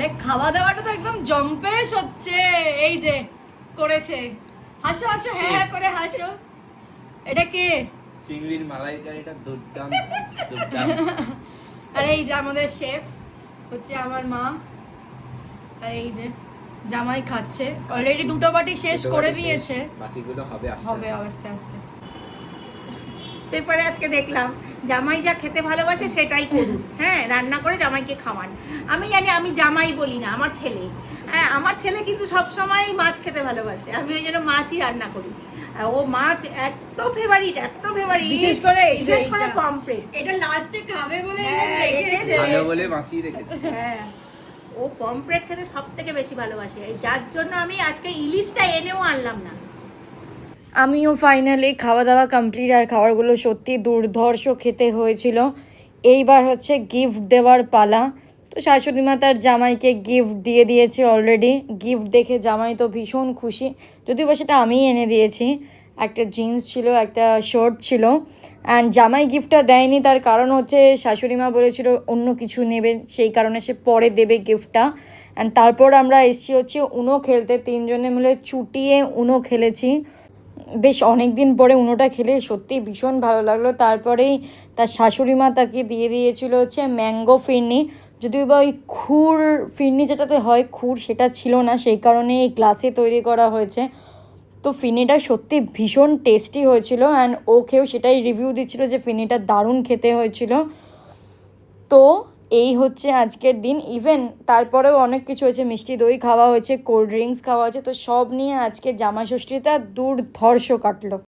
তাহলে খাওয়া দাওয়াটা তো একদম জম্পেশ হচ্ছে। এই যে করেছে, হাসো হাসো, হ্যাঁ হ্যাঁ করে হাসো। এটা কে? চিংড়ির মালাইকারিটা দুর্দান্ত দুর্দান্ত। আর এই যে আমাদের শেফ হচ্ছে আমার মা। আর এই যে জামাই খাচ্ছে, অলরেডি দুটো বাটি শেষ করে দিয়েছে, বাকিগুলো হবে হবে আস্তে আস্তে। পেপারে আজকে দেখলাম জামাই যা খেতে ভালোবাসে সেটাই করুন, হ্যাঁ রান্না করে জামাইকে খাওয়ান। আমি জানি, আমি জামাই বলি না, আমার ছেলে। হ্যাঁ আমার ছেলে কিন্তু সবসময় মাছ খেতে ভালোবাসে, আমি ওই জন্য মাছই রান্না করি। আর ও মাছ এত ফেভারিট, এত ফেভারিট, বিশেষ করে পমফ্রেট। এটা লাস্টে খাবে বলে রেখেছে, ভালো বলে মাছই রেখেছে। হ্যাঁ ও পমফ্রেট খেতে সব থেকে বেশি ভালোবাসে, যার জন্য আমি আজকে ইলিশটা এনেও আনলাম না। আমিও ফাইনালি খাওয়া দাওয়া কমপ্লিট, আর খাবারগুলো সত্যি দুর্ধর্ষ খেতে হয়েছিল। এইবার হচ্ছে গিফট দেওয়ার পালা। তো শাশুড়ি মা তার জামাইকে গিফট দিয়ে দিয়েছে অলরেডি। গিফট দেখে জামাই তো ভীষণ খুশি, যদিও বা সেটা আমিই এনে দিয়েছি। একটা জিন্স ছিল, একটা শার্ট ছিল। অ্যান্ড জামাই গিফটটা দেয়নি, তার কারণ হচ্ছে শাশুড়ি মা বলেছিল অন্য কিছু নেবে, সেই কারণে সে পরে দেবে গিফটটা। অ্যান্ড তারপর আমরা এসেছি হচ্ছে উনো খেলতে, তিনজনে মিলে চুটিয়ে উনো খেলেছি। বেশ অনেক দিন পরে উনোটা খেলে সত্যি ভীষণ ভালো লাগলো। তারপরেই তার শাশুড়ি মা তাকে দিয়ে দিয়েছিল হচ্ছে ম্যাঙ্গো ফিরনি, যদিও বা ওই খুর ফিরনি যেটাতে হয় খুর, সেটা ছিল না, সেই কারণে এই গ্লাসে তৈরি করা হয়েছে। তো ফিরনিটা সত্যি ভীষণ টেস্টি হয়েছিল, অ্যান্ড ও খেয়েও সেটাই রিভিউ দিচ্ছিল যে ফিরনিটা দারুণ খেতে হয়েছিল। তো এই হচ্ছে আজকের দিন। ইভেন তারপরেও অনেক কিছু হয়েছে, মিষ্টি দই খাওয়া হয়েছে, কোল্ড ড্রিঙ্কস খাওয়া হয়েছে। তো সব নিয়ে আজকে জামাই ষষ্ঠীটা দুর্ধর্ষ কাটলো।